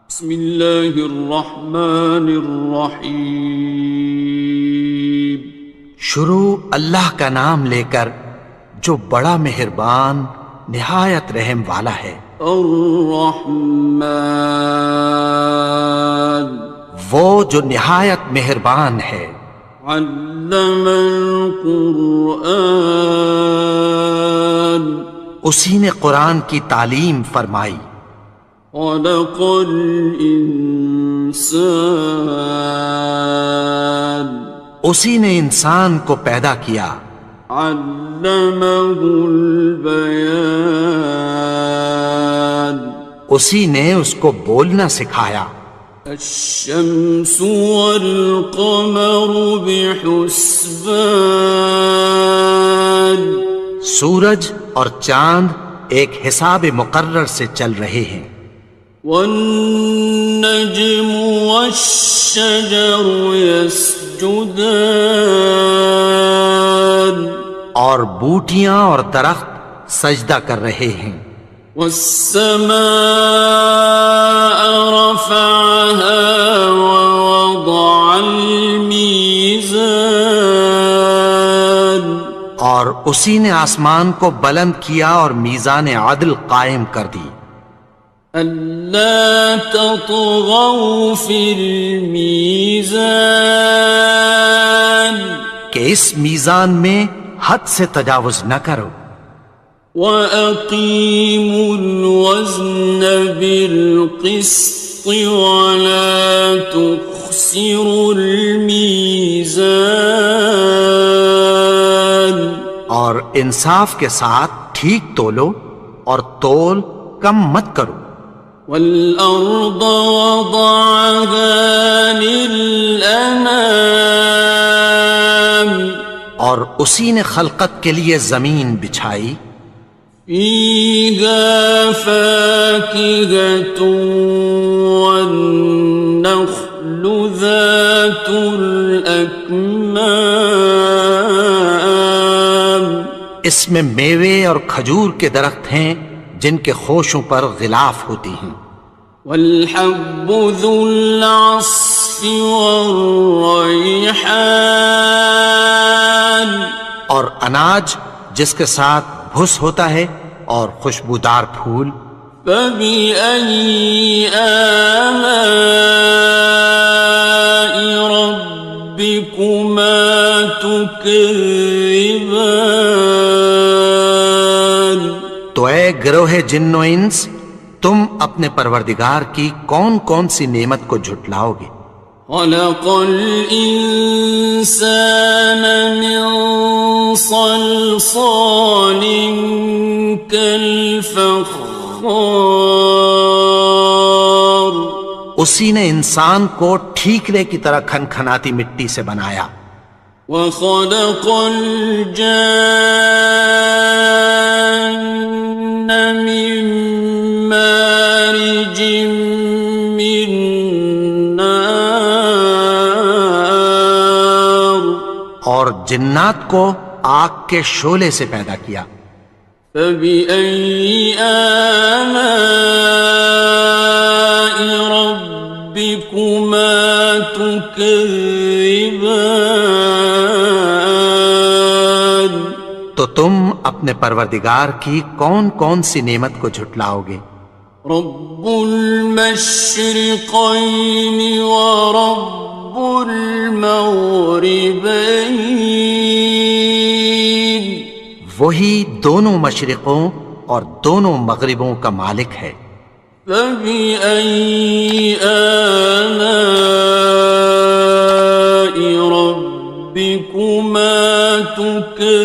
بسم اللہ الرحمن الرحیم۔ شروع اللہ کا نام لے کر جو بڑا مہربان نہایت رحم والا ہے۔ الرحمن، وہ جو نہایت مہربان ہے۔ علم القرآن، اسی نے قرآن کی تعلیم فرمائی۔ خلق الانسان، اسی نے انسان کو پیدا کیا۔ علمہ البیان، اسی نے اس کو بولنا سکھایا۔ الشمس والقمر بحسبان، سورج اور چاند ایک حساب مقرر سے چل رہے ہیں۔ والنجم والشجر يسجدان، اور بوٹیاں اور درخت سجدہ کر رہے ہیں۔ والسماء رفعها ووضع الميزان، اور اسی نے آسمان کو بلند کیا اور میزان عدل قائم کر دی۔ ألا تطغوا في الميزان، کہ اس میزان میں حد سے تجاوز نہ کرو۔ وَأَقِيمُوا الْوَزْنَ بِالْقِسْطِ وَلَا تُخْسِرُوا الْمِيزَانَ، اور انصاف کے ساتھ ٹھیک تولو اور تول کم مت کرو۔ وَالْأَرْضَ وَضَعَهَا لِلْأَنَامِ، اور اسی نے خلقت کے لیے زمین بچھائی۔ فِيهَا فَاكِهَةٌ وَالنَّخْلُ ذَاتُ الْأَكْمَامِ، اس میں میوے اور کھجور کے درخت ہیں جن کے خوشوں پر غلاف ہوتی ہیں۔ وَالْحَبُّ ذُو الْعَصْفِ وَالرَّيْحَانِ، اور اناج جس کے ساتھ بھس ہوتا ہے اور خوشبودار پھول۔ فَبِأَيِّ آلَاءِ رَبِّكُمَا تُكَذِّبَانِ، تو اے گروہ جن و انس، تم اپنے پروردگار کی کون کون سی نعمت کو جھٹلاؤ گے؟ خَلَقَ الْإِنسَانَ مِنْ صَلْصَالٍ كَالْفَخَّارِ، اسی نے انسان کو ٹھیکرے کی طرح کھنکھناتی مٹی سے بنایا۔ وَخَلَقَ الْجَانَّ مِن مَّارِجٍ مِّن نَّارٍ، اور جنات کو آگ کے شعلے سے پیدا کیا۔ فَبِأَيِّ آلَاءِ رَبِّكُمَا تُكَذِّبَانِ، تو تم اپنے پروردگار کی کون کون سی نعمت کو جھٹلاؤ گے؟ رب المشرقین ورب المغربین، وہی دونوں مشرقوں اور دونوں مغربوں کا مالک ہے۔ فَبِأَيِّ آلَاءِ رَبِّكُمَا تُكَذِّبَانِ،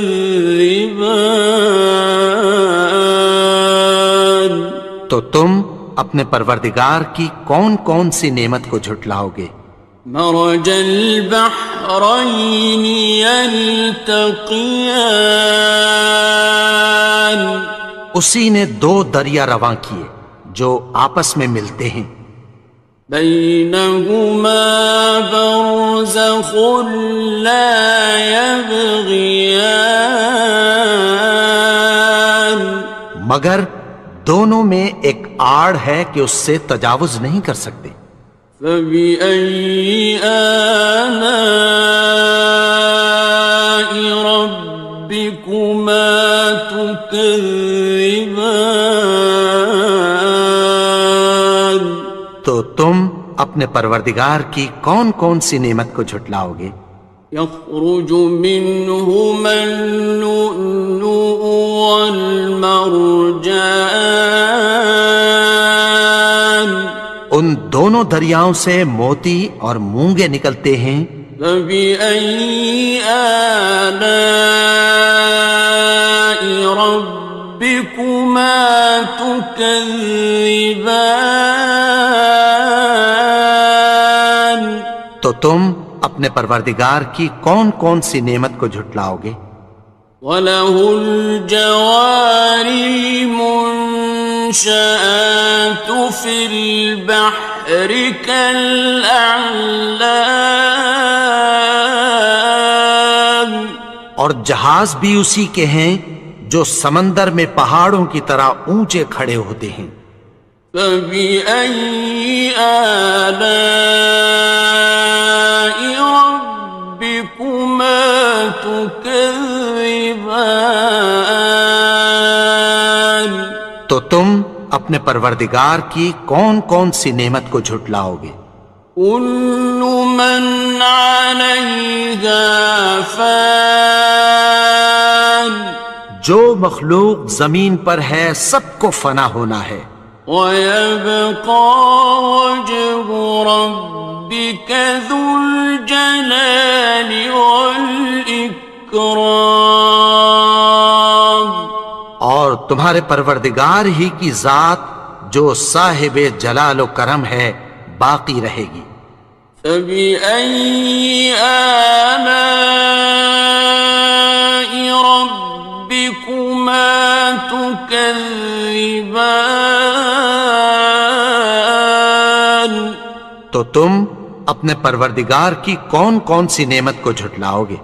تو تم اپنے پروردگار کی کون کون سی نعمت کو جھٹلاؤ گے؟ مرج البحرین یلتقیان، اسی نے دو دریا رواں کیے جو آپس میں ملتے ہیں۔ بینہما برزخ لا یبغیان، مگر دونوں میں ایک آڑ ہے کہ اس سے تجاوز نہیں کر سکتے. فبأي آلاء ربكما تكذبان. تو تم اپنے پروردگار کی کون کون سی نعمت کو جھٹلاؤ گے؟ يخرج منهما اللؤلؤ والمرجان. ان دونوں دریاؤں سے موتی اور مونگے نکلتے ہیں. فبأي آلاء ربكما تكذبان. تو تم اپنے پروردگار کی کون کون سی نعمت کو جھٹلاؤ گے؟ وَلَهُ الْجَوَارِ الْمُنشَآتُ فِي الْبَحْرِ كَالْأَعْلَامِ. اور جہاز بھی اسی کے ہیں جو سمندر میں پہاڑوں کی طرح اونچے کھڑے ہوتے ہیں. فَبِأَيِّ آلَاءِ رَبِّكُمَا تُكَذِّبَانِ. تو تم اپنے پروردگار کی کون کون سی نعمت کو جھٹلاؤ گے؟ كُلُّ مَنْ عَلَيْهَا فَانٍ. جو مخلوق زمین پر ہے سب کو فنا ہونا ہے. وَيَبْقَى وَجْهُ رَبِّكَ ذُو الْجَلَالِ وَالْإِكْرَامِ. اور تمہارے پروردگار ہی کی ذات جو صاحب جلال و کرم ہے باقی رہے گی. فَبِأَيِّ آلَاءِ رَبِّكُمَا تُكَذِّبَانِ. تو تم اپنے پروردگار کی کون کون سی نعمت کو جھٹلاؤ گے؟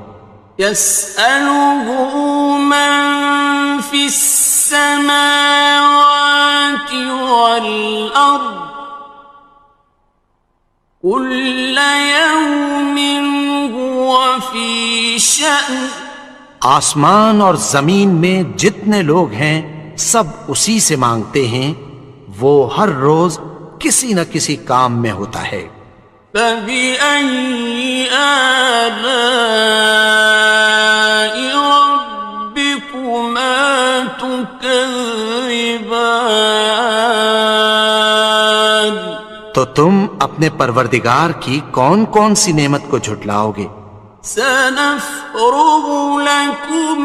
يَسْأَلُهُ مَن فِي السَّمَاوَاتِ وَالْأَرْضِ كُلَّ يَوْمٍ هُوَ فِي شَأْنٍ. آسمان اور زمین میں جتنے لوگ ہیں سب اسی سے مانگتے ہیں، وہ ہر روز کسی نہ کسی کام میں ہوتا ہے. فَبِأَيِّ آلَاءِ رَبِّكُمَا تُكَذِّبَانِ. تو تم اپنے پروردگار کی کون کون سی نعمت کو جھٹلاؤ گے؟ سَنَفْرُغُ لَكُمْ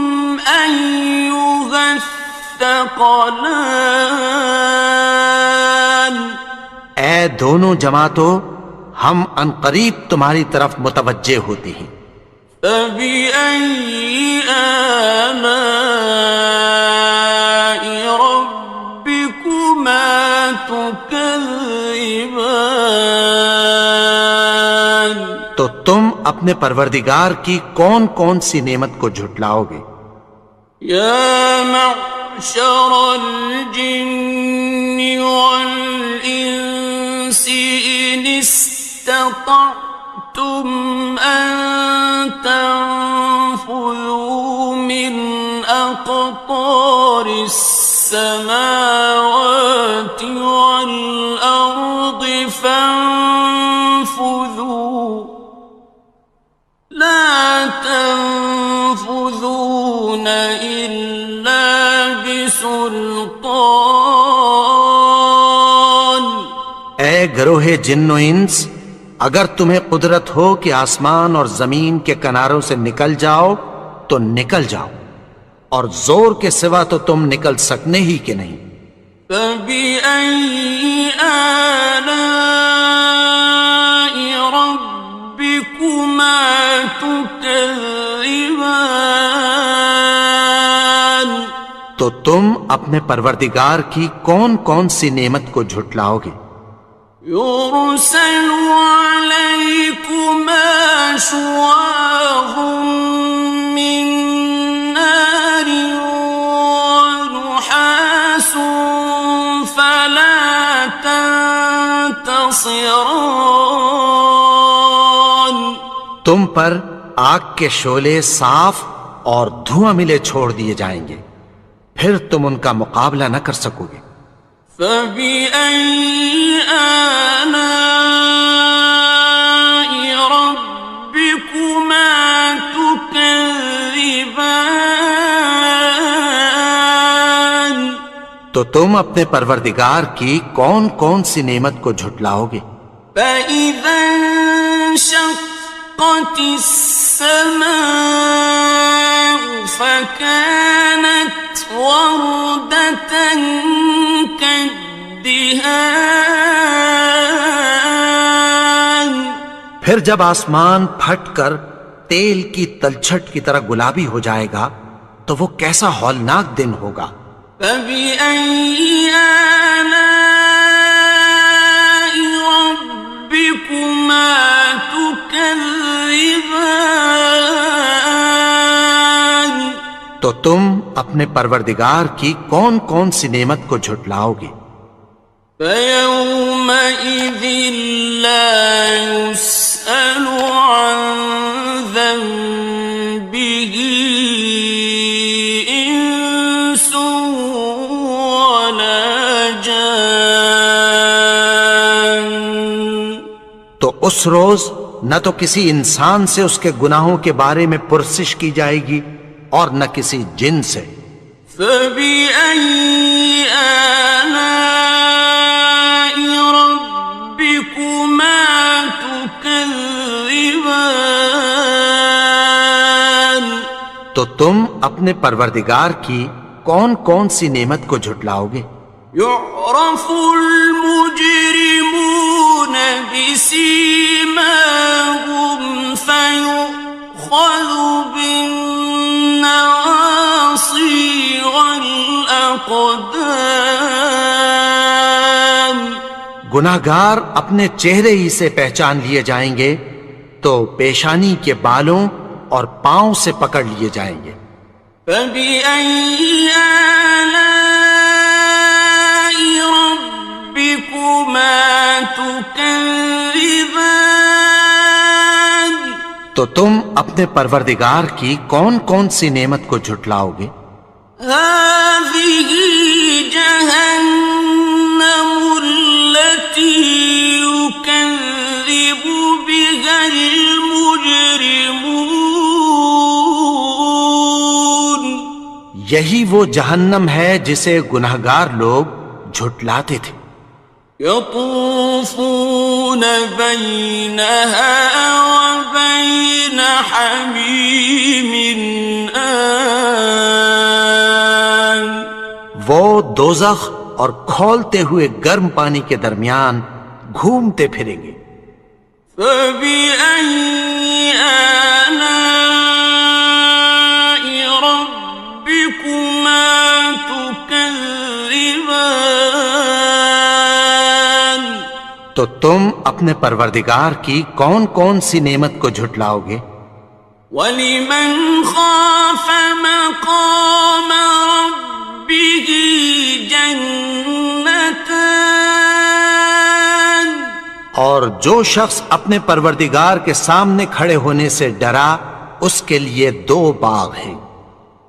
أَيُّهَ الثَّقَلَانِ. اے دونوں جماعتوں، ہم عنقریب تمہاری طرف متوجہ ہوتے ہیں. فَبِأَيِّ آلَاءِ رَبِّكُمَا تُكَذِّبَانِ. تو تم اپنے پروردگار کی کون کون سی نعمت کو جھٹلاؤ گے؟ يَا مَعْشَرَ الْجِنِّ وَالْإِنسِ إِنِ اسْتَطَعْتُمْ أَن تَنفُذُوا مِنْ أَقْطَارِ السَّمَاوَاتِ وَالْأَرْضِ فَانفُذُوا لَا تَنفُذُونَ إِلَّا بِسُلْطَانٍ. اے گروہ جن و انس، اگر تمہیں قدرت ہو کہ آسمان اور زمین کے کناروں سے نکل جاؤ تو نکل جاؤ، اور زور کے سوا تو تم نکل سکنے ہی کہ نہیں. فَبِأَيِّ آلَاءِ رَبِّكُمَا تُكَذِّبَانِ. تو تم اپنے پروردگار کی کون کون سی نعمت کو جھٹلاؤ گے؟ يُرْسَلُ عَلَيْكُمَا شُوَاظٌ مِّن نَّارٍ وَنُحَاسٌ خاصران. تم پر آگ کے شعلے صاف اور دھواں ملے چھوڑ دیے جائیں گے، پھر تم ان کا مقابلہ نہ کر سکو گے۔ فبأي آلاء ربكما تكذبان. تو تم اپنے پروردگار کی کون کون سی نعمت کو جھٹلاؤ گے؟ فإذا انشقت السماء فكانت وردة كالدهان. پھر جب آسمان پھٹ کر تیل کی تلچھٹ کی طرح گلابی ہو جائے گا تو وہ کیسا ہولناک دن ہوگا۔ فبأي آلاء ربكما تكذبان. تو تم اپنے پروردگار کی کون کون سی نعمت کو جھٹلاؤ گے؟ فيومئذ لا يسأل عن ذنبه إنس ولا جان. تو اس روز نہ تو کسی انسان سے اس کے گناہوں کے بارے میں پرسش کی جائے گی اور نہ کسی جن سے۔ فبأي آلاء ربكما تكذبان. تو تم اپنے پروردگار کی کون کون سی نعمت کو جھٹلاؤ گے؟ يعرف المجرمون بسيماهم فيؤخذ بالنواصي والأقدام. گناہگار اپنے چہرے ہی سے پہچان لیے جائیں گے تو پیشانی کے بالوں اور پاؤں سے پکڑ لیے جائیں گے۔ فبأي آلاء ربكما تكذبان. تو تم اپنے پروردگار کی کون کون سی نعمت کو جھٹلاؤ گے؟ هذه جهنم التي يكذب بها المجرمون. یہی وہ جہنم ہے جسے گناہگار لوگ جھٹلاتے تھے۔ يطوفون بينها وبين حميم آن. وہ دوزخ اور کھولتے ہوئے گرم پانی کے درمیان گھومتے پھریں گے۔ فبأي آلاء ربكما تكذبان. تو تم اپنے پروردگار کی کون کون سی نعمت کو جھٹلاؤ گے؟ وَلِمَنْ خَافَ مَقَامَ رَبِّهِ جَنَّتَانِ. اور جو شخص اپنے پروردگار کے سامنے کھڑے ہونے سے ڈرا اس کے لیے دو باغ ہیں۔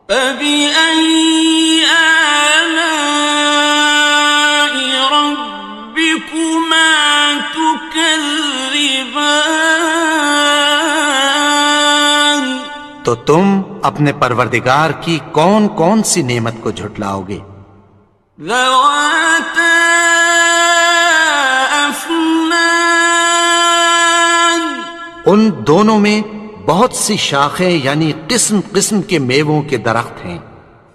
فَبِأَيِّ آلَاءِ رَبِّكُمَا تُكَذِّبَانِ. تو تم اپنے پروردگار کی کون کون سی نعمت کو جھٹلاؤ گے؟ ذَوَاتَا أَفْنَانٍ. ان دونوں میں بہت سی شاخیں یعنی قسم قسم کے میووں کے درخت ہیں۔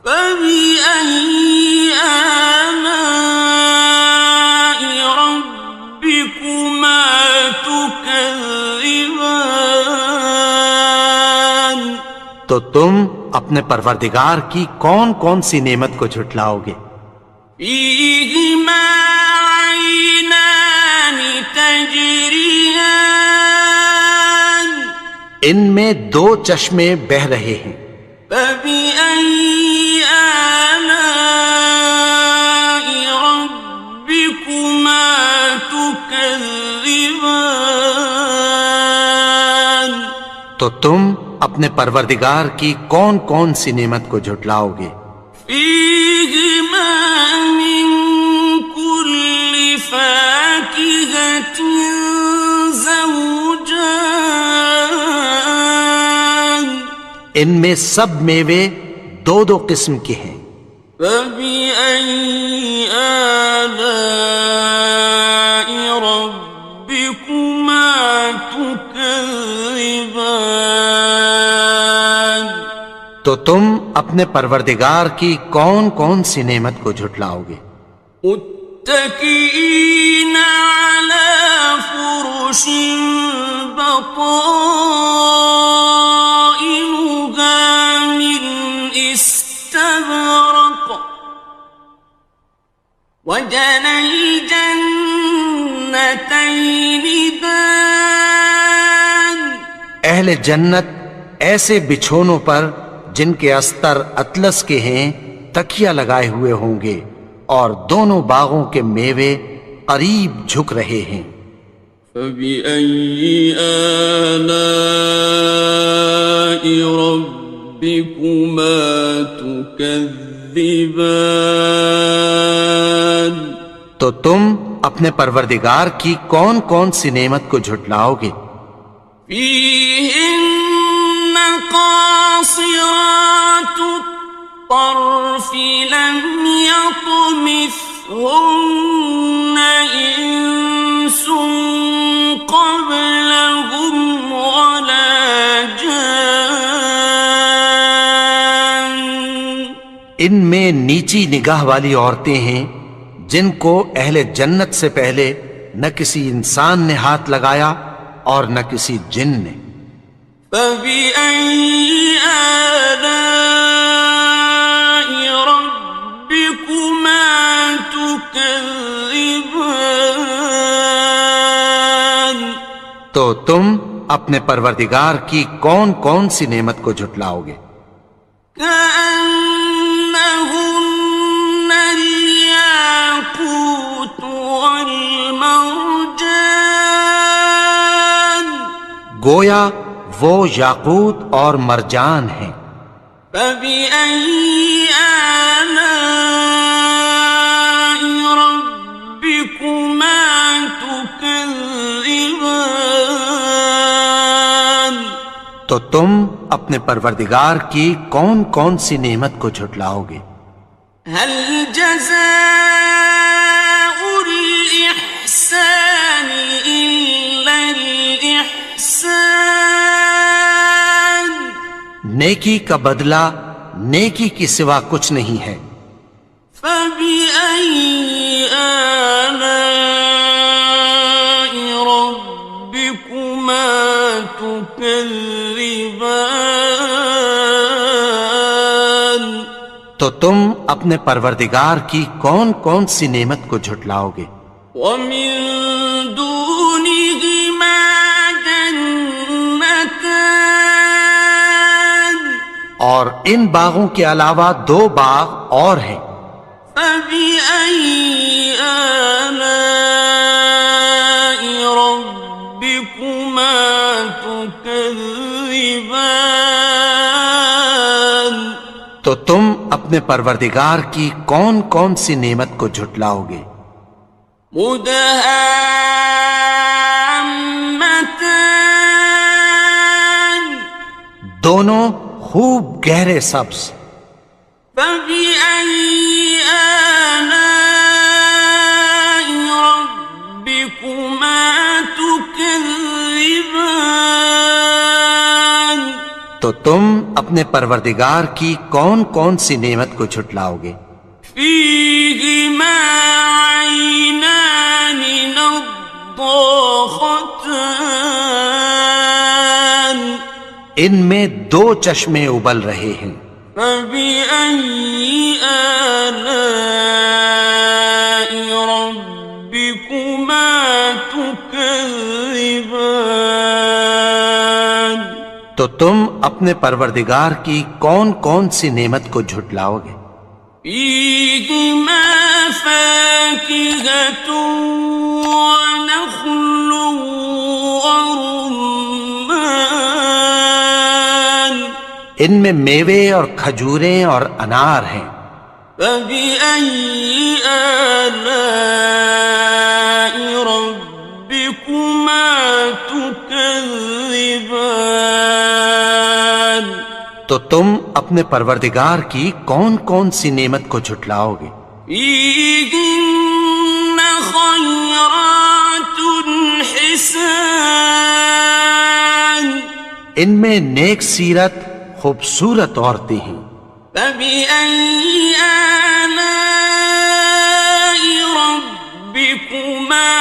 فَبِأَيِّ آلَاءِ رَبِّكُمَا تُكَذِّبَانِ. تو تم اپنے پروردگار کی کون کون سی نعمت کو جھٹلاؤ گے؟ فِيهِمَا عَيْنَانِ تَجْرِيَانِ. ان میں دو چشمے بہہ رہے ہیں۔ فَبِأَيِّ آلَاءِ رَبِّكُمَا تُكَذِّبَانِ. تكذبان تو تم اپنے پروردگار کی کون کون سی نعمت کو جھٹلاؤ گے؟ فيهما من كل فاكهة زوجان ان میں سب میوے دو دو قسم کے ہیں۔ فبأي آلاء ربكما تكذبان تو تم اپنے پروردگار کی کون کون سی نعمت کو جھٹلاؤ گے؟ متكئين على فرش بطائنها من استبرق وجنى الجنتين دان اہل جنت ایسے بچھونوں پر جن کے استر اطلس کے ہیں تکیہ لگائے ہوئے ہوں گے، اور دونوں باغوں کے میوے قریب جھک رہے ہیں۔ فبأي آلاء ربكما تكذبان تو تم اپنے پروردگار کی کون کون سی نعمت کو جھٹلاؤ گے؟ فيهن قاصرات الطرف لم يطمثهن إنس قبلهم ولا جان ان میں نیچی نگاہ والی عورتیں ہیں جن کو اہل جنت سے پہلے نہ کسی انسان نے ہاتھ لگایا اور نہ کسی جن نے۔ فبأي آلاء ربكما تكذبان تو تم اپنے پروردگار کی کون کون سی نعمت کو جھٹلاؤ گے؟ كأنهن الياقوت والمرجان گویا وہ یاقوت اور مرجان ہیں۔ فبأي آلاء ربكما تكذبان تو تم اپنے پروردگار کی کون کون سی نعمت کو جھٹلاؤ گے؟ هل جزاء الإحسان إلا الإحسان نیکی کا بدلہ نیکی کی سوا کچھ نہیں ہے۔ فبأي آلاء ربكما تكذبان تو تم اپنے پروردگار کی کون کون سی نعمت کو جھٹلاؤ گے؟ ومن دونهما جنتان اور ان باغوں کے علاوہ دو باغ اور ہیں۔ فبأي آلاء ربكما تكذبان تو تم اپنے پروردگار کی کون کون سی نعمت کو جھٹلاؤ گے؟ مدهامتان دونوں خوب گہرے سبز۔ فبأي آلاء ربكما تكذبان تو تم اپنے پروردگار کی کون کون سی نعمت کو جھٹلاؤ گے؟ فيهما عينان نضاختان ان میں دو چشمے ابل رہے ہیں۔ فبأي آلاء ربكما تكذبان تو تم اپنے پروردگار کی کون کون سی نعمت کو جھٹلاؤ گے؟ فيهما فاكهة ونخل ورمان ان میں میوے اور کھجوریں اور انار ہیں. فبأي آلاء ربكما تكذبان تو تم اپنے پروردگار کی کون کون سی نعمت کو جھٹلاؤ گے؟ فيهن خيرات حسان ان میں نیک سیرت خوبصورت عورتیں ہیں. فبأي آلاء ربكما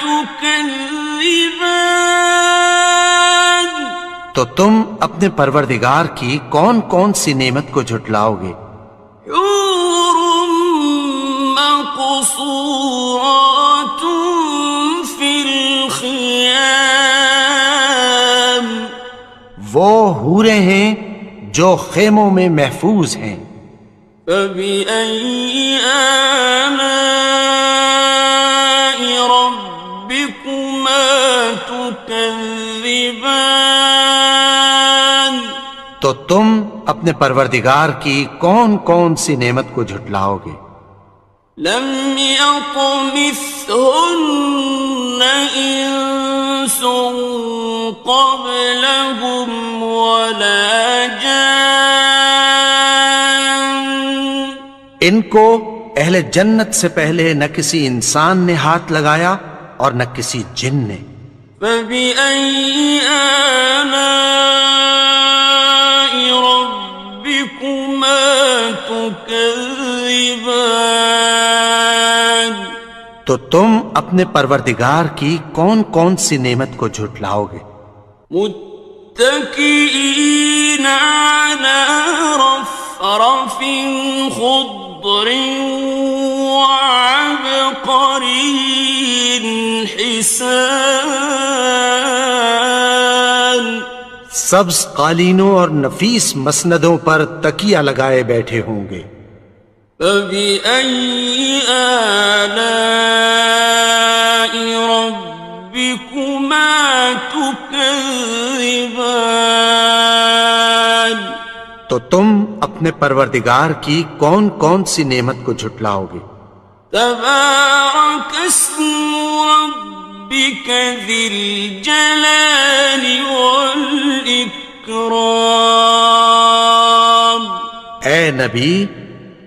تكذبان تو تم اپنے پروردگار کی کون کون سی نعمت کو جھٹلاؤ گے؟ حور مقصورات في الخيام وہ حوریں ہیں جو خیموں میں محفوظ ہیں. فبأي آلاء ربكما تكذبان تو تم اپنے پروردگار کی کون کون سی نعمت کو جھٹلاؤ گے؟ لم يطمثهن إنس قبلهم ولا جان ان کو اہل جنت سے پہلے نہ کسی انسان نے ہاتھ لگایا اور نہ کسی جن نے. فبأي آلاء ربكما تكذبان تو تم اپنے پروردگار کی کون کون سی نعمت کو جھٹلاؤ گے؟ متكئين على رفرف خضر وعبقري حسان سبز قالینوں اور نفیس مسندوں پر تکیہ لگائے بیٹھے ہوں گے. فبأي آلاء ربكما تكذبان تو تم اپنے پروردگار کی کون کون سی نعمت کو جھٹلاؤ گے؟ تبارك اسم ربك ذي الجلال والإكرام اے نبی،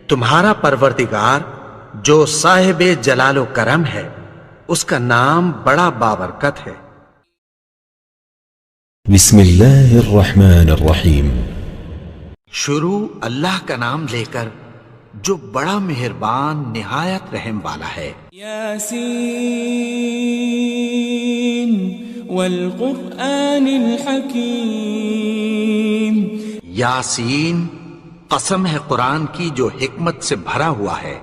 تمہارا پروردگار جو صاحب جلال و کرم ہے اس کا نام بڑا بابرکت ہے. بسم اللہ الرحمن الرحیم. شروع اللہ کا نام لے کر جو بڑا مہربان نہایت رحم والا ہے. یاسین والقرآن الحکیم. یاسین، قسم ہے قرآن کی جو حکمت سے بھرا ہوا ہے.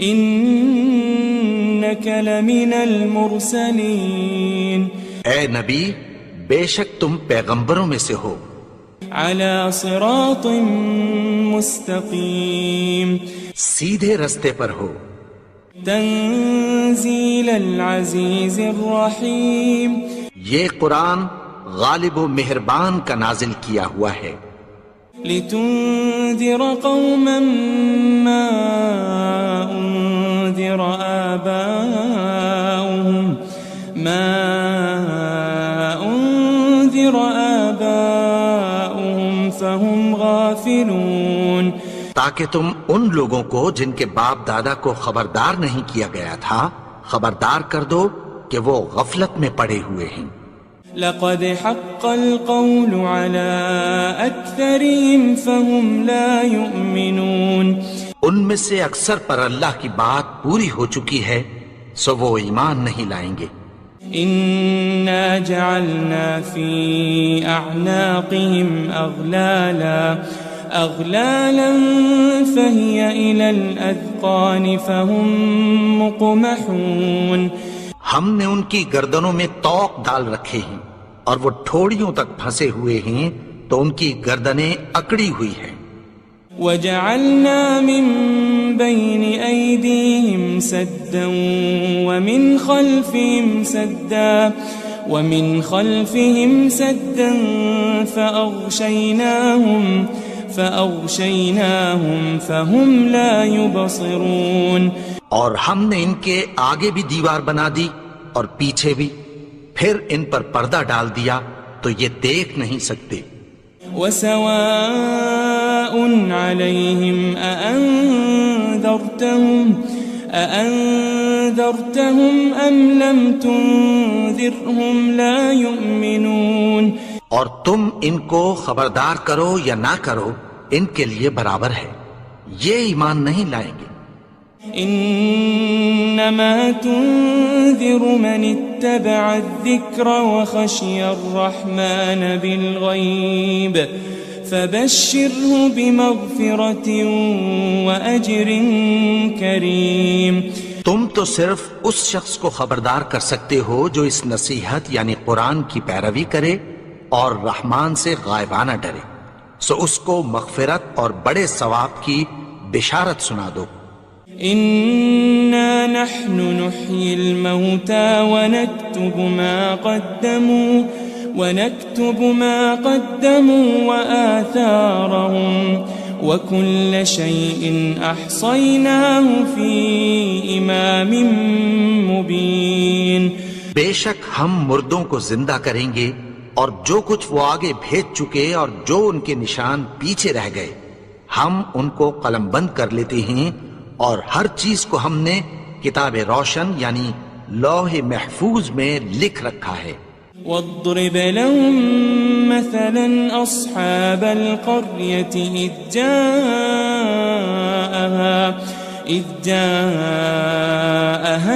انک لمن المرسلین. اے نبی، بے شک تم پیغمبروں میں سے ہو. علی صراط مستقیم. سیدھے رستے پر ہو. تنزیل العزیز الرحیم. یہ قرآن غالب و مہربان کا نازل کیا ہوا ہے. لتنذر قوما ما انذر آباؤهم فهم غافلون. تاکہ تم ان لوگوں کو جن کے باپ دادا کو خبردار نہیں کیا گیا تھا خبردار کر دو کہ وہ غفلت میں پڑے ہوئے ہیں. لقد حق القول على أكثرهم فهم لا يؤمنون. ان میں سے اکثر پر اللہ کی بات پوری ہو چکی ہے سو وہ ایمان نہیں لائیں گے. إنا جعلنا في أعناقهم أغلالا فهي إلى الأذقان فهم مقمحون. ہم نے ان کی گردنوں میں طوق ڈال رکھے ہیں اور وہ ٹھوڑیوں تک پھنسے ہوئے ہیں تو ان کی گردنیں اکڑی ہوئی ہیں. وجعلنا من بين أيديهم سدا ومن خلفهم سدا فأغشيناهم فهم لا يبصرون. اور ہم نے ان کے آگے بھی دیوار بنا دی اور پیچھے بھی، پھر ان پر پردہ ڈال دیا تو یہ دیکھ نہیں سکتے. وسواء عليهم أأنذرتهم أم لم تنذرهم لا يؤمنون. اور تم ان کو خبردار کرو یا نہ کرو، ان کے لیے برابر ہے، یہ ایمان نہیں لائیں گے. انما تنذر من اتبع الذکر وخشی الرحمن بالغیب فبشره بمغفرة واجر کریم. تم تو صرف اس شخص کو خبردار کر سکتے ہو جو اس نصیحت یعنی قرآن کی پیروی کرے اور رحمان سے غائبانہ ڈرے، سو اس کو مغفرت اور بڑے ثواب کی بشارت سنا دو. إنا نحن نحيي الموتى ونكتب ما قدموا وآثارهم وكل شيء أحصيناه في إمام مبين. بے شک ہم مردوں کو زندہ کریں گے اور جو کچھ وہ آگے بھیج چکے اور جو ان کے نشان پیچھے رہ گئے ہم ان کو قلم بند کر لیتے ہیں، اور ہر چیز کو ہم نے کتاب روشن یعنی لوح محفوظ میں لکھ رکھا ہے. واضرب لهم مثلا أصحاب القرية إذ جاءها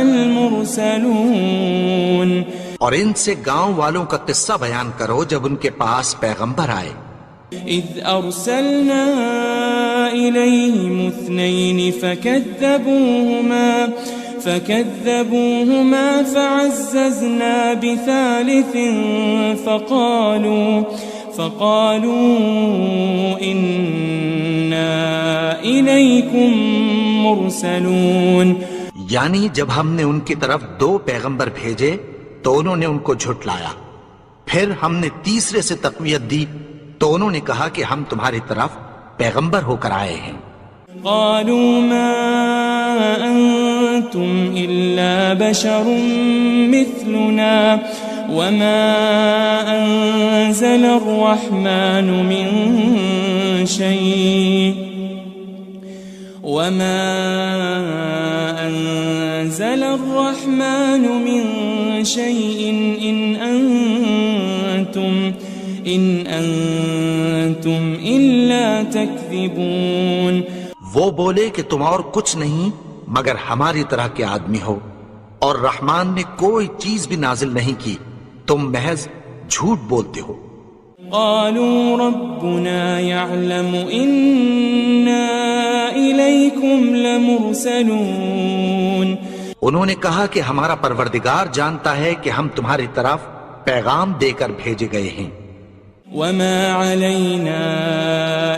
المرسلون. اور ان سے گاؤں والوں کا قصہ بیان کرو جب ان کے پاس پیغمبر آئے. إذ أرسلنا إليهم 2 فكذبوهما فعززنا بثالث فقالوا إنا إليكم مرسلون. یعنی جب ہم نے ان کی طرف 2 پیغمبر بھیجے تو انہوں نے ان کو جھٹلایا، پھر ہم نے تیسرے سے تقویت دی تو انہوں نے کہا کہ ہم تمہاری طرف پیغمبر ہو کر آئے ہیں. قالوا ما أنتم إلا بشر مثلنا وما أنزل الرحمن من شيء إن أنتم إلا تكذبون. وہ بولے کہ تم اور کچھ نہیں مگر ہماری طرح کے آدمی ہو، اور رحمان نے کوئی چیز بھی نازل نہیں کی، تم محض جھوٹ بولتے ہو. قالوا ربنا يعلم إنا إليكم لمرسلون. انہوں نے کہا کہ ہمارا پروردگار جانتا ہے کہ ہم تمہاری طرف پیغام دے کر بھیجے گئے ہیں. وما علينا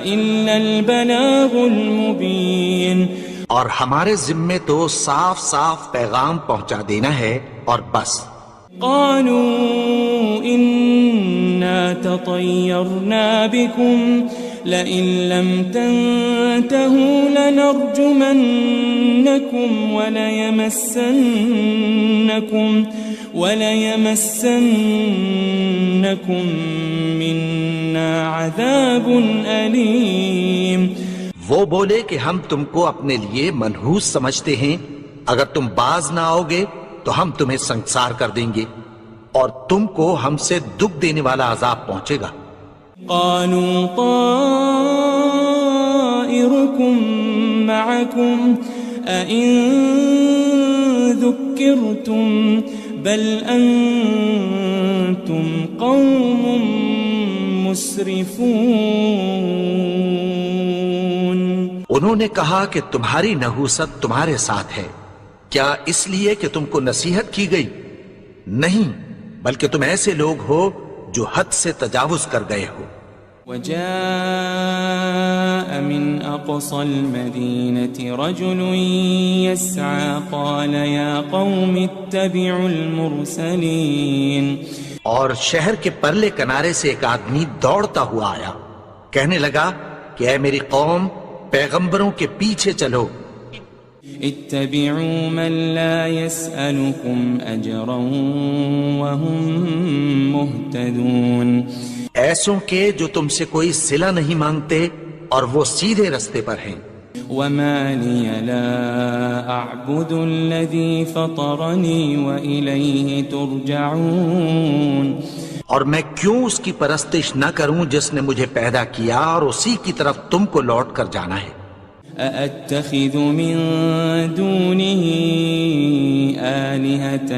إلا البلاغ المبين. اور ہمارے ذمے تو صاف صاف پیغام پہنچا دینا ہے اور بس. قالوا إنا تطيرنا بكم لئن لم تنتهوا لنرجمنكم وليمسنكم منا عذاب أليم. وہ بولے کہ ہم تم کو اپنے لیے منحوس سمجھتے ہیں، اگر تم باز نہ آؤ گے تو ہم تمہیں سنسار کر دیں گے اور تم کو ہم سے دکھ دینے والا عذاب پہنچے گا. قالوا طائركم معكم أئن ذكرتم بل أنتم قوم مسرفون. انہوں نے کہا کہ تمہاری نحوست تمہارے ساتھ ہے، کیا اس لیے کہ تم کو نصیحت کی گئی؟ نہیں، بلکہ تم ایسے لوگ ہو جو حد سے تجاوز کر گئے ہو. وجاء من أقصى المدينة رجل يسعى قال يا قوم اتبعوا المرسلين. اور شہر کے پرلے کنارے سے ایک آدمی دوڑتا ہوا آیا، کہنے لگا کہ اے میری قوم، پیغمبروں کے پیچھے چلو. اتبعوا من لا يسألكم أجرا وهم مهتدون. ایسوں کے جو تم سے کوئی صلہ نہیں مانگتے اور وہ سیدھے رستے پر ہیں. وما لي لا أعبد الذي فطرني وإليه ترجعون. اور میں کیوں اس کی پرستش نہ کروں جس نے مجھے پیدا کیا اور اسی کی طرف تم کو لوٹ کر جانا ہے. أأتخذ من دونه آلهة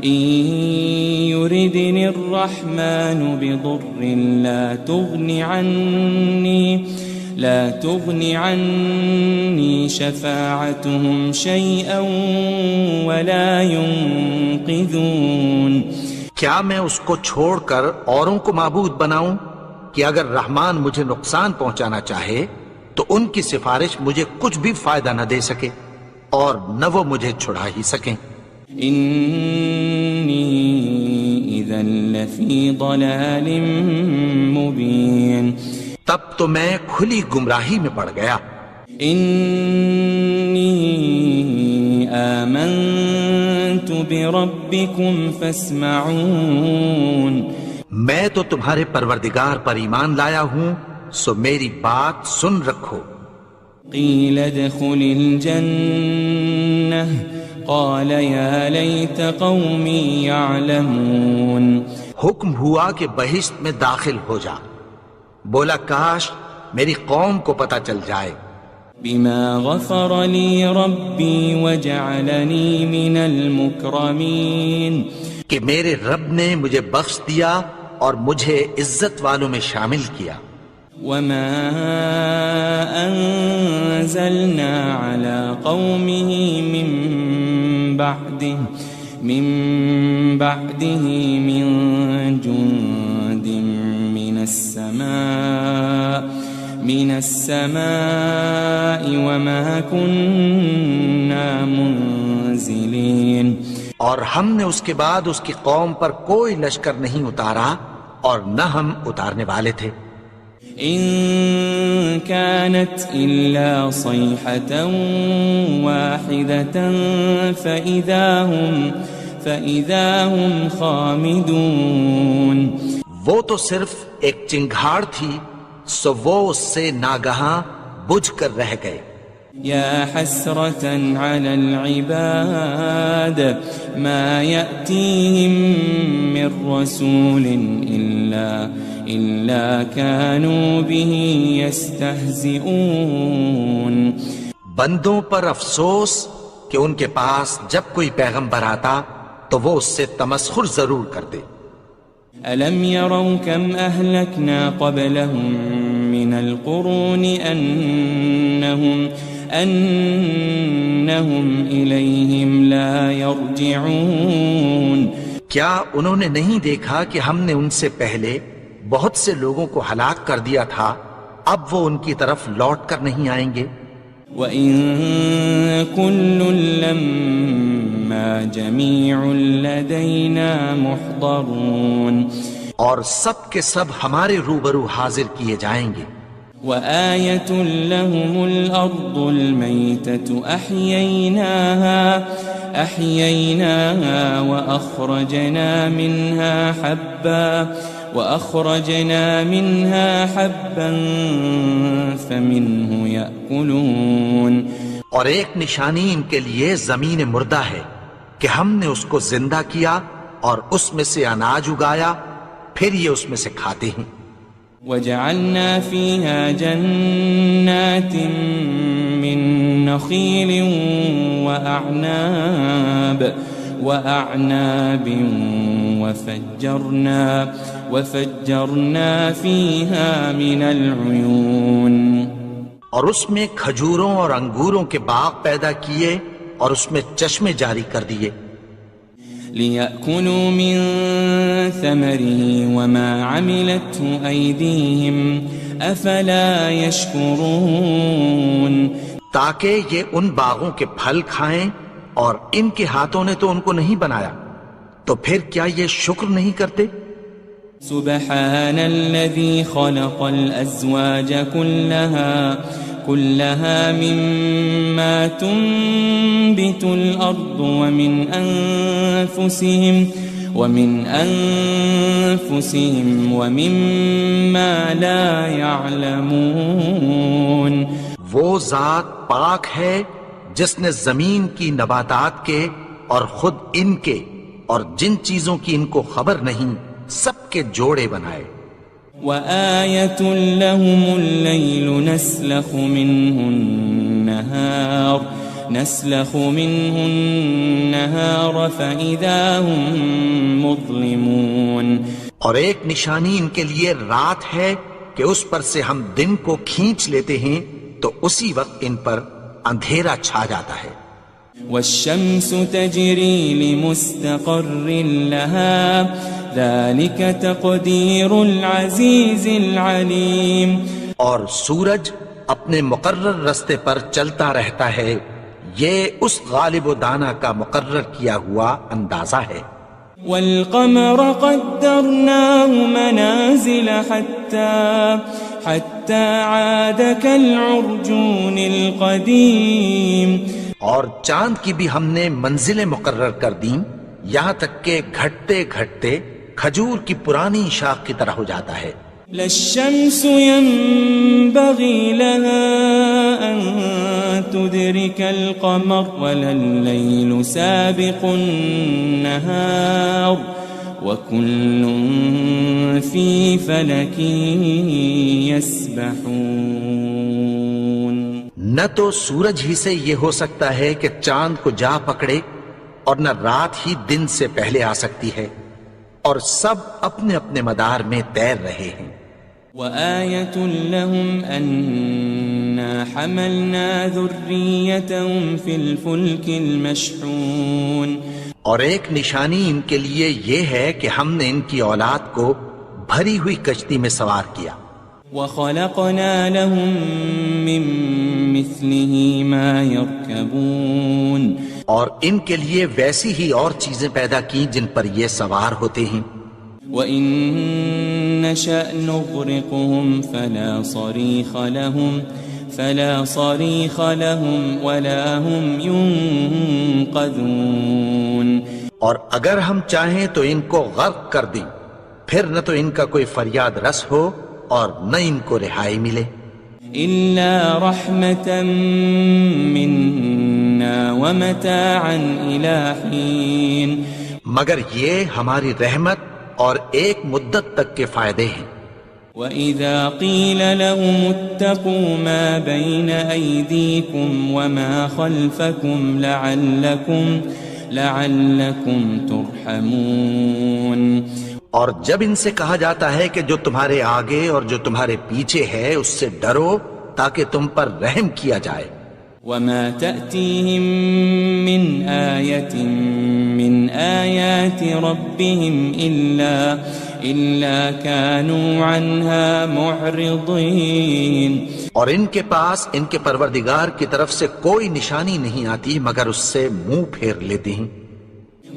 إن يردني الرحمن بضر لا تغني عني شفاعتهم شيئا ولا ينقذون. کیا میں اس کو چھوڑ کر اوروں کو معبود بناؤں کہ اگر رحمان مجھے نقصان پہنچانا چاہے تو ان کی سفارش مجھے کچھ بھی فائدہ نہ دے سکے اور نہ وہ مجھے چھڑا ہی سکیں. إني إذا لفي ضلال مبين. تب تو میں کھلی گمراہی میں پڑ گیا. إني آمنت بربكم فاسمعون. میں تو تمہارے پروردگار پر ایمان لایا ہوں، سو میری بات سن رکھو. قيل ادخل الجنة قال يا ليت قومي يعلمون. حکم ہوا کہ بہشت میں داخل ہو جا. بولا کاش میری قوم کو پتہ چل جائے. بما غفر لي ربي وجعلني من المكرمين. کہ میرے رب نے مجھے بخش دیا اور مجھے عزت والوں میں شامل کیا. وما أنزلنا على قومه من بعده من جند من السماء وما كنا منزلين. اور ہم نے اس کے بعد اس کی قوم پر کوئی لشکر نہیں اتارا اور نہ ہم اتارنے والے تھے. إن كانت إلا صيحة واحدة فإذا هم خامدون. وہ تو صرف ایک چنگھاڑ تھی، سو وہ اس سے ناگہاں بجھ کر رہ گئے. يا حسرة على العباد ما يأتيهم من رسول إلا كانوا به يستهزئون. بندوں پر افسوس کہ ان کے پاس جب کوئی پیغمبر آتا تو وہ اس سے تمسخر ضرور کرتے. ألم يروا كم أهلكنا قبلهم من القرون أنهم إليهم لا يرجعون. کیا انہوں نے نہیں دیکھا کہ ہم نے ان سے پہلے بہت سے لوگوں کو ہلاک کر دیا تھا، اب وہ ان کی طرف لوٹ کر نہیں آئیں گے. وَإِن كُلٌّ لَمَّا جَمِيعٌ لَدَيْنَا مُحْضَرُونَ. اور سب کے سب ہمارے روبرو حاضر کیے جائیں گے. وآية لهم الأرض الميتة أحييناها وأخرجنا منها حبا فمنه يأكلون. اور ایک نشانی ان کے لیے زمین مردہ ہے کہ ہم نے اس کو زندہ کیا اور اس میں سے اناج اگایا، پھر یہ اس میں سے کھاتے ہیں. وجعلنا فيها جنات من نخيل وأعناب وفجرنا فيها من العيون. اور اس میں کھجوروں اور انگوروں کے باغ پیدا کیے اور اس میں چشمے جاری کر دیے. ليأكلوا من ثمره وما عملته أيديهم أفلا يشكرون تاکہ یہ ان باغوں کے پھل کھائیں اور ان کے ہاتھوں نے تو ان کو نہیں بنایا، تو پھر کیا یہ شکر نہیں کرتے؟ سبحان الذي خلق الأزواج كلها مما تنبت الأرض ومن أنفسهم ومما لا يعلمون وہ ذات پاک ہے جس نے زمین کی نباتات کے اور خود ان کے اور جن چیزوں کی ان کو خبر نہیں سب کے جوڑے بنائے۔ وآية لهم الليل نسلخ منه النهار فإذا هم مظلمون اور ایک نشانی ان کے لیے رات ہے کہ اس پر سے ہم دن کو کھینچ لیتے ہیں تو اسی وقت ان پر اندھیرا چھا جاتا ہے۔ والشمس تجري لمستقر لها ذلك تقدير العزيز العليم اور سورج اپنے مقرر رستے پر چلتا رہتا ہے، یہ اس غالب و دانا کا مقرر کیا ہوا اندازہ ہے۔ والقمر قدرناه منازل حتى عاد كالعرجون القديم اور چاند کی بھی ہم نے منزلیں مقرر کر دیں یہاں تک کہ گھٹتے گھٹتے کھجور کی پرانی شاخ کی طرح ہو جاتا ہے۔ لا الشمس ينبغي لها أن تدرك القمر ولا الليل سابق النهار وكل في فلك يسبحون نہ تو سورج ہی سے یہ ہو سکتا ہے کہ چاند کو جا پکڑے اور نہ رات ہی دن سے پہلے آ سکتی ہے، اور سب اپنے اپنے مدار میں تیر رہے ہیں۔ وآية لهم أنا حملنا ذريتهم في الفلك المشحون اور ایک نشانی ان کے لیے یہ ہے کہ ہم نے ان کی اولاد کو بھری ہوئی کشتی میں سوار کیا۔ وخلقنا لهم من مثله ما يركبون اور ان کے لیے ویسی ہی اور چیزیں پیدا کی جن پر یہ سوار ہوتے ہیں۔ وَإِن نَّشَأْ نُغْرِقْهُمْ فَلَا صَرِيخَ لَهُمْ وَلَا هُمْ يُنقَذُونَ اور اگر ہم چاہیں تو ان کو غرق کر دیں، پھر نہ تو ان کا کوئی فریاد رس ہو اور نہ ان کو رہائی ملے۔ إِلَّا رَحْمَةً مِّنَّا وَمَتَاعًا إِلَى حِينٍ مگر یہ ہماری رحمت اور ایک مدت تک کے فائدے ہیں۔ وَإِذَا قِيلَ لَهُمُ اتَّقُوا مَا بَيْنَ أَيْدِيكُمْ وَمَا خَلْفَكُمْ لَعَلَّكُمْ تُرْحَمُونَ اور جب ان سے کہا جاتا ہے کہ جو تمہارے آگے اور جو تمہارے پیچھے ہے اس سے ڈرو تاکہ تم پر رحم کیا جائے۔ وَمَا تَأْتِيهِم مِّنْ آيَةٍ مِّنْ آيَاتِ رَبِّهِمْ إِلَّا كَانُوا عَنْهَا مُعْرِضِينَ اور ان کے پاس ان کے پروردگار کی طرف سے کوئی نشانی نہیں آتی مگر اس سے منہ پھیر لیتے ہیں۔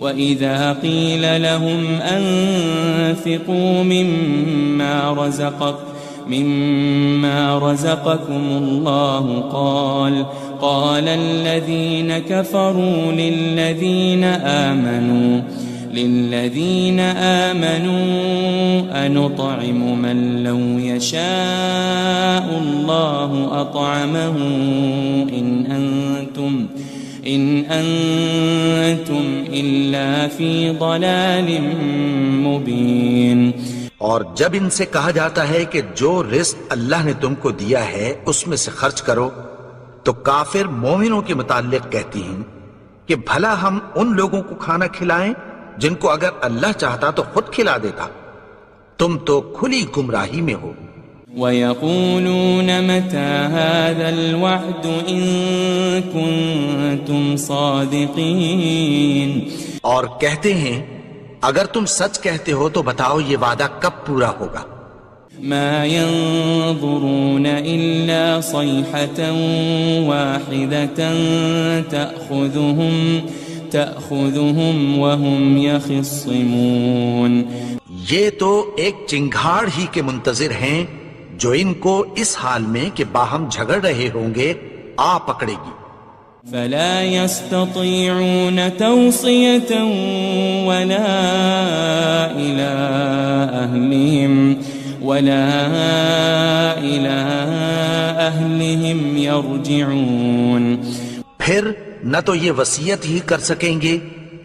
وَإِذَا قِيلَ لَهُمْ أَنفِقُوا مِمَّا رَزَقَكُمُ اللَّهُ قَالَ الَّذِينَ كَفَرُوا لِلَّذِينَ آمَنُوا أَنُطْعِمُ مَن لَّوْ يَشَاءُ اللَّهُ أَطْعَمَهُ إِنْ أَنْتُمْ إِلَّا فِي ضَلَالٍ مُبِينٍ اور جب ان سے کہا جاتا ہے کہ جو رزق اللہ نے تم کو دیا ہے اس میں سے خرچ کرو، تو کافر مومنوں کے متعلق کہتی ہیں کہ بھلا ہم ان لوگوں کو کھانا کھلائیں جن کو اگر اللہ چاہتا تو خود کھلا دیتا، تم تو کھلی گمراہی میں ہو۔ وَيَقُولُونَ مَتَى هَذَا الْوَعْدُ إِن كُنتُمْ صَادِقِينَ اور کہتے ہیں اگر تم سچ کہتے ہو تو بتاؤ یہ وعدہ کب پورا ہوگا؟ ما ينظرون إلا صيحة واحدة تأخذهم وهم يخصمون. یہ تو ایک چنگھاڑ ہی کے منتظر ہیں جو ان کو اس حال میں کہ باہم جھگڑ رہے ہوں گے آ پکڑے گی. فلا يستطيعون توصية ولا إلى أهلهم يرجعون. پھر نہ تو یہ وصیت ہی کر سکیں گے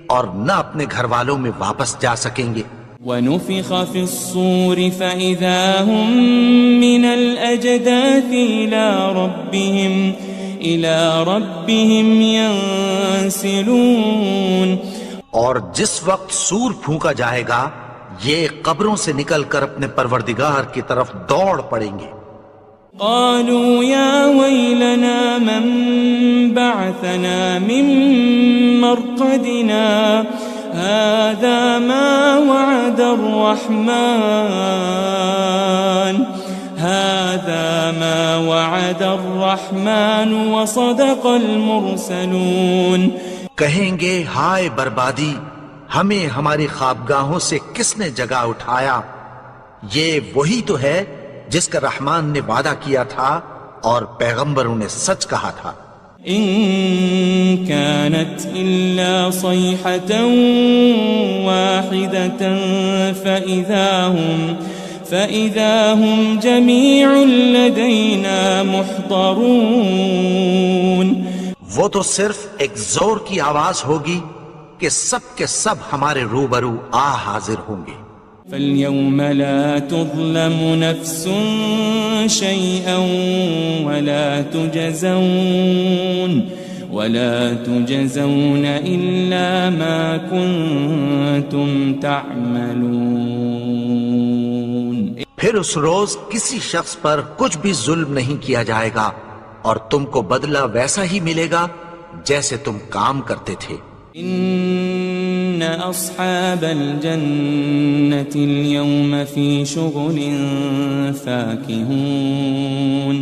اور نہ اپنے گھر والوں میں واپس جا سکیں گے. ونفخ في الصور فإذا هم من الأجداث إلى ربهم ينسلون. اور جس وقت سور پھونکا جائے گا یہ قبروں سے نکل کر اپنے پروردگار کی طرف دوڑ پڑیں گے. قالوا يا ويلنا من بعثنا من مرقدنا هذا ما وعد الرحمن وصدق المرسلون. کہیں گے ہائے بربادی، ہمیں ہماری خوابگاہوں سے کس نے جگا اٹھایا؟ یہ وہی تو ہے جس کا رحمان نے وعدہ کیا تھا اور پیغمبروں نے سچ کہا تھا. إن كانت إلا صيحة واحدة فإذا هم جميع لدينا محضرون. وہ تو صرف ایک زور کی آواز ہوگی کہ سب کے سب ہمارے روبرو آ حاضر ہوں گے. فاليوم لا تظلم نفس شيئا ولا تجزون إلا ما كنتم تعملون. پھر اس روز کسی شخص پر کچھ بھی ظلم نہیں کیا جائے گا اور تم کو بدلہ ویسا ہی ملے گا جیسے تم کام کرتے تھے. إن أصحاب الجنة اليوم في شغل فاكهون.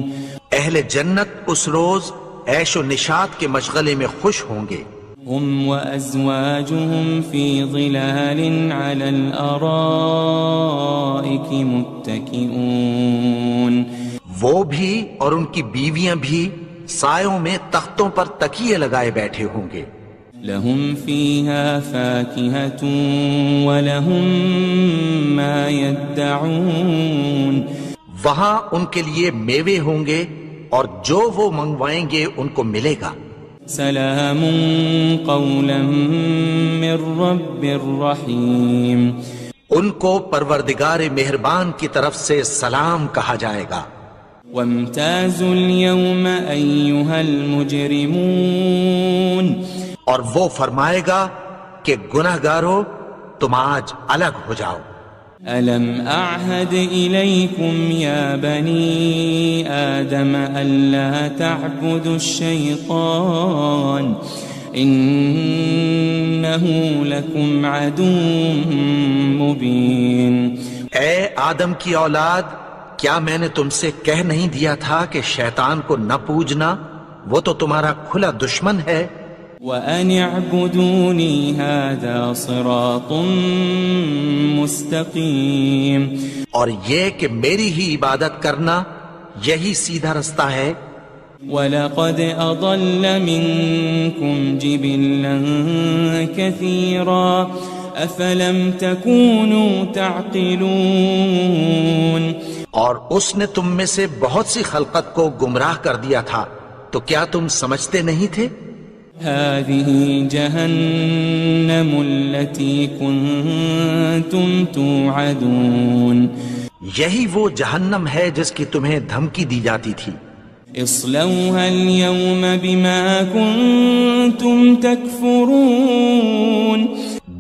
اہل جنت اس روز عیش و نشاط کے مشغلے میں خوش ہوں گے. هم وأزواجهم في ظلال على الأرائك متكئون. وہ بھی اور ان کی بیویاں بھی سایوں میں تختوں پر تکیے لگائے بیٹھے ہوں گے. لهم فيها فاكهة ولهم ما يدعون. وہاں ان کے لیے میوے ہوں گے اور جو وہ منگوائیں گے ان کو ملے گا. سلام قولا من رب رحیم. ان کو پروردگار مہربان کی طرف سے سلام کہا جائے گا. وامتازوا اليوم أيها المجرمون. اور وہ فرمائے گا کہ گناہگارو تم آج الگ ہو جاؤ. ألم أعهد إليكم يا بني آدم ألا تعبدوا الشيطان إنه لكم عدو مبين. اے آدم کی اولاد، کیا میں نے تم سے کہہ نہیں دیا تھا کہ شیطان کو نہ پوجنا؟ وہ تو تمہارا کھلا دشمن ہے. وَأَنِ اعْبُدُونِي هَذَا صِرَاطٌ مُسْتَقِيمٌ. اور یہ کہ میری ہی عبادت کرنا یہی سیدھا رستہ ہے. وَلَقَدْ أَضَلَّ مِنْكُمْ جِبِلًّا كَثِيرًا أَفَلَمْ تَكُونُوا تَعْقِلُونَ. اور اس نے تم میں سے بہت سی خلقت کو گمراہ کر دیا تھا، تو کیا تم سمجھتے نہیں تھے؟ هذه جهنم التي كنتم توعدون. یہی وہ جہنم ہے جس کی تمہیں دھمکی دی جاتی تھی. اصلوها اليوم بما كنتم تكفرون.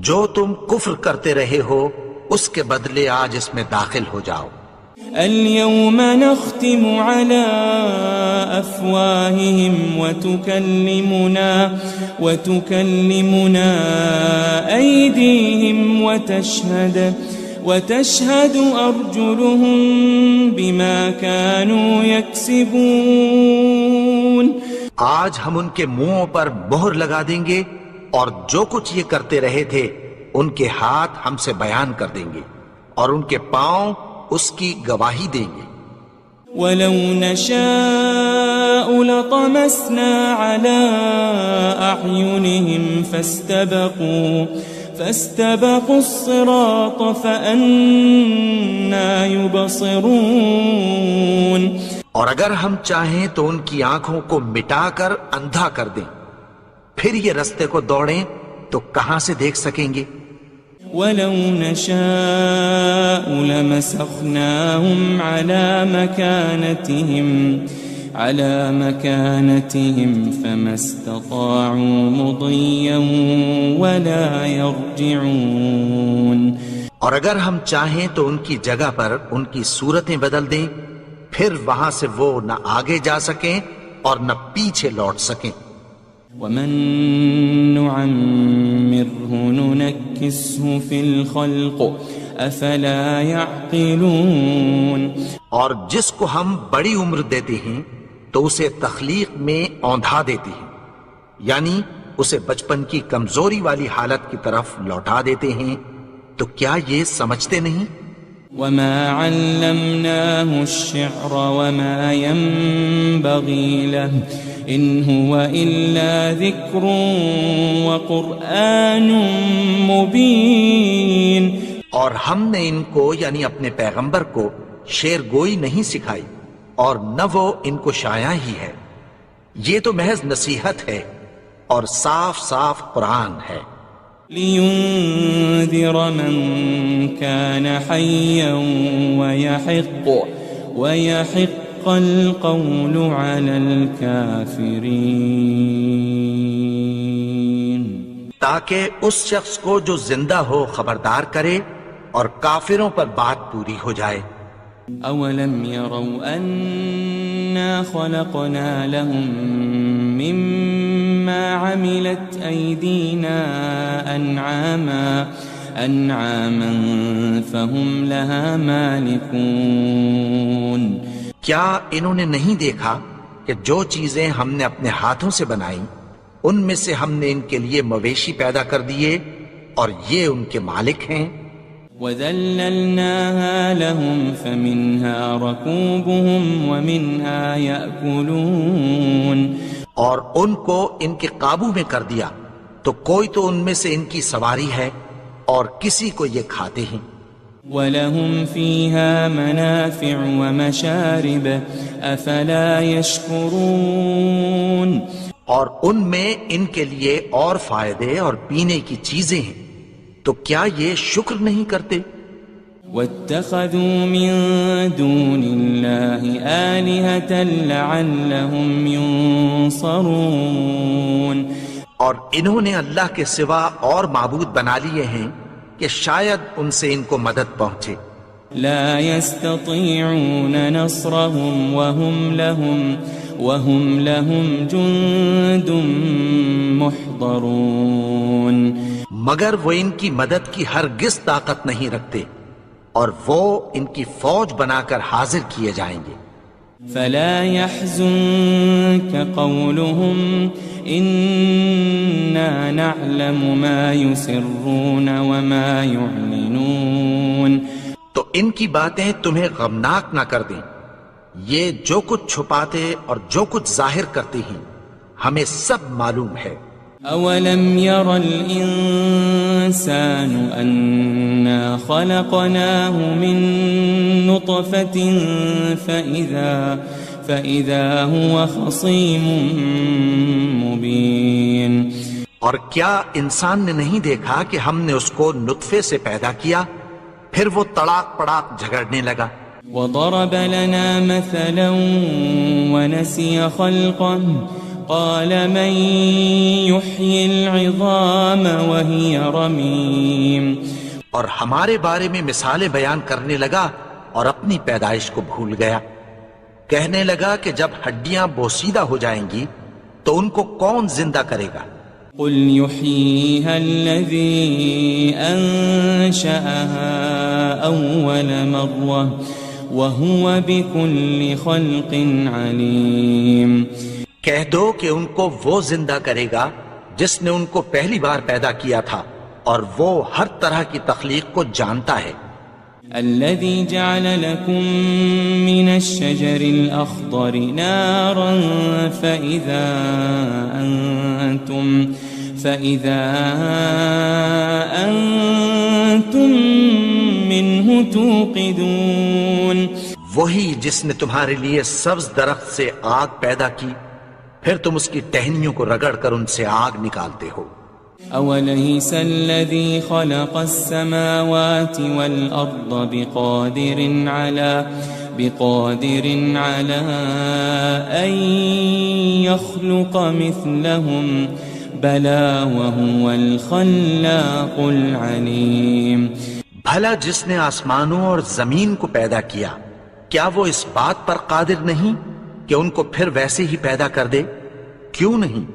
جو تم کفر کرتے رہے ہو اس کے بدلے آج اس میں داخل ہو جاؤ. اليوم نختم على أفواههم وتكلمنا أيديهم وتشهد أرجلهم بما كانوا يكسبون. آج ہم ان کے منہوں پر مہر لگا دیں گے اور جو کچھ یہ کرتے رہے تھے ان کے ہاتھ ہم سے بیان کر دیں گے اور ان کے پاؤں اس کی گواہی دیں گے. وَلَوْ نَشَاءُ لَطَمَسْنَا عَلَىٰ أَعْيُنِهِمْ فَاسْتَبَقُوا الصِّرَاطَ فَأَنَّىٰ يُبْصِرُونَ. اور اگر ہم چاہیں تو ان کی آنکھوں کو مٹا کر اندھا کر دیں، پھر یہ رستے کو دوڑیں تو کہاں سے دیکھ سکیں گے. وَلَوْ نَشَاءُ لَمَسَخْنَاهُمْ عَلَىٰ مَكَانَتِهِمْ فَمَا اسْتَطَاعُوا مُضِيًّا وَلَا يَرْجِعُونَ. اور اگر ہم چاہیں تو ان کی جگہ پر ان کی صورتیں بدل دیں، پھر وہاں سے وہ نہ آگے جا سکیں اور نہ پیچھے لوٹ سکیں. وَمَن نُعَمِّرْهُ نُنَكِّسْهُ فِي الْخَلْقِ أَفَلَا يَعْقِلُونَ. اور جس کو ہم بڑی عمر دیتے ہیں تو اسے تخلیق میں اوندھا دیتے ہیں، یعنی اسے بچپن کی کمزوری والی حالت کی طرف لوٹا دیتے ہیں. تو کیا یہ سمجھتے نہیں؟ وَمَا عَلَّمْنَاهُ الشِّعْرَ وَمَا يَنبَغِي لَهُ إِنْ هُوَ إِلَّا ذِكْرٌ وَقُرْآنٌ مُبِينٌ. اور ہم نے ان کو یعنی اپنے پیغمبر کو شعر گوئی نہیں سکھائی اور نہ وہ ان کو شایع ہی ہے، یہ تو محض نصیحت ہے اور صاف صاف قرآن ہے. لِيُنذِرَ مَن كَانَ حَيًّا وَيَحِقَّ الْقَوْلُ عَلَى الْكَافِرِينَ. تاکہ اس شخص کو جو زندہ ہو خبردار کرے اور کافروں پر بات پوری ہو جائے. أَوَلَمْ يَرَوْا أَنَّا خَلَقْنَا لَهُم مِّمَّا عَمِلَتْ أَيْدِينَا أَنْعَامًا فَهُمْ لَهَا مَالِكُونَ. کیا انہوں نے نہیں دیکھا کہ جو چیزیں ہم نے اپنے ہاتھوں سے بنائیں ان میں سے ہم نے ان کے لیے مویشی پیدا کر دیے اور یہ ان کے مالک ہیں. وَذَلَّلْنَاهَا لَهُمْ فَمِنْهَا رَكُوبُهُمْ وَمِنْهَا يَأْكُلُونَ. اور ان کو ان کے قابو میں کر دیا تو کوئی تو ان میں سے ان کی سواری ہے اور کسی کو یہ کھاتے ہیں. وَلَهُمْ فِيهَا مَنَافِعُ وَمَشَارِبُ أَفَلَا يَشْكُرُونَ. اور ان میں ان کے لیے اور فائدے اور پینے کی چیزیں ہیں، تو کیا یہ شکر نہیں کرتے؟ وَاتَّخَذُوا مِن دُونِ اللَّهِ آلِهَةً لَعَلَّهُمْ يُنصَرُونَ. اور انہوں نے اللہ کے سوا اور معبود بنا لیے ہیں کہ شاید ان سے ان کو مدد پہنچے. لا يستطيعون نصرهم وهم لهم جند محضرون. مگر وہ ان کی مدد کی ہرگز طاقت نہیں رکھتے اور وہ ان کی فوج بنا کر حاضر کیے جائیں گے. فلا يحزنك قولهم إنا نعلم ما يسرون وما يعلنون. تو ان کی باتیں تمہیں غمناک نہ کر دیں، یہ جو کچھ چھپاتے اور جو کچھ ظاہر کرتے ہیں ہمیں سب معلوم ہے. أولم ير الإنسان أنا خلقناه من نطفة فإذا هو خصيم مبين. اور کیا انسان نے نہیں دیکھا کہ ہم نے اس کو نطفے سے پیدا کیا پھر وہ تڑاک پڑاک جھگڑنے لگا. وضرب لنا مثلا ونسي خلقه قال من يحيي العظام وهي رميم. اور ہمارے بارے میں مثالیں بیان کرنے لگا اور اپنی پیدائش کو بھول گیا. کہنے لگا کہ جب ہڈیاں بوسیدہ ہو جائیں گی تو ان کو کون زندہ کرے گا؟ قل يحييها الذي أنشأها أول مرة وهو بكل خلق عليم. کہہ دو کہ ان کو وہ زندہ کرے گا جس نے ان کو پہلی بار پیدا کیا تھا اور وہ ہر طرح کی تخلیق کو جانتا ہے. الذي جعل لكم من الشجر الأخضر نارا فإذا أنتم منه توقدون. وہی جس نے تمہارے لیے سبز درخت سے آگ پیدا کی پھر تم اس کی ٹہنیوں کو رگڑ کر ان سے آگ نکالتے ہو. أوليس الذي خلق السماوات والأرض بقادر على أن يخلق مثلهم بلى وهو الخلاق العليم. بھلا جس نے آسمانوں اور زمین کو پیدا کیا کیا وہ اس بات پر قادر نہیں کہ ان کو پھر ویسے ہی پیدا کر دے؟ کیوں نہیں؟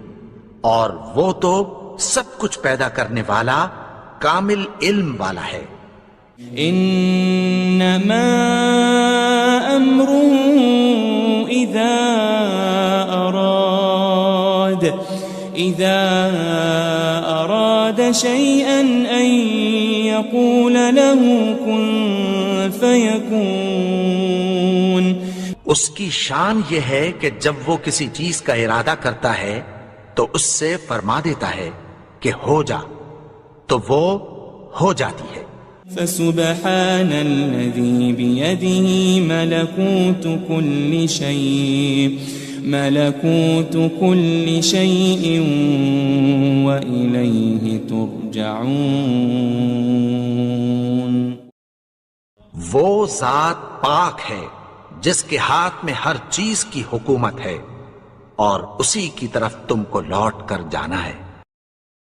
اور وہ تو سب کچھ پیدا کرنے والا کامل علم والا ہے. انما امره اذا اراد شيئا ان يقول له كن فيكون. اس کی شان یہ ہے کہ جب وہ کسی چیز کا ارادہ کرتا ہے تو اس سے فرما دیتا ہے کہ ہو جا تو وہ ہو جاتی ہے. فسبحان الذي بيده ملكوت كل شيء وإليه ترجعون. وہ ذات پاک ہے جس کے ہاتھ میں ہر چیز کی حکومت ہے اور اسی کی طرف تم کو لوٹ کر جانا ہے.